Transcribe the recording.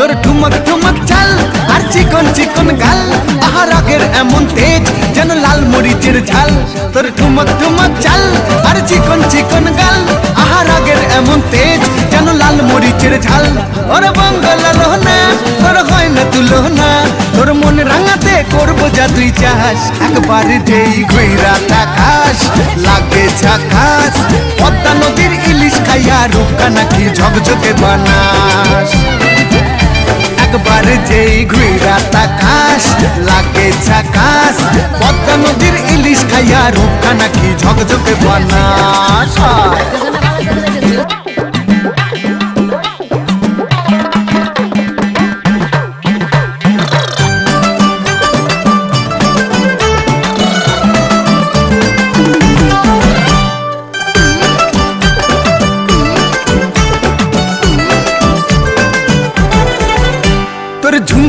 তোর ঠুমক ঠুমক চাল আর চিকন চিকন গাল, আহা রাগের এমন তেজ যেন লাল মরিচের ঝাল। তোর ঠুমক ঠুমক চাল আর চিকন চিকন গাল, আহা রাগের এমন তেজ যেন লাল মরিচের ঝাল। ওর বাঙ্গালা রহনা তোর হয় না তুলনা, তোর মন রাঙাতে করবো যা তুই চাস। একবার যেই ঘুইরা তাকাস লাগে ঝাকাস, পদ্মা নদীর ইলিশ খাইয়া রূপকা নাকি ঝকঝকে বানাস। একবার যেই ঘুইরা তাকাস লাগে ঝাকাস, পদ্মা নদীর ইলিশ খাইয়া রূপকা নাকি ঝকঝকে বানাস। তোর ঝুম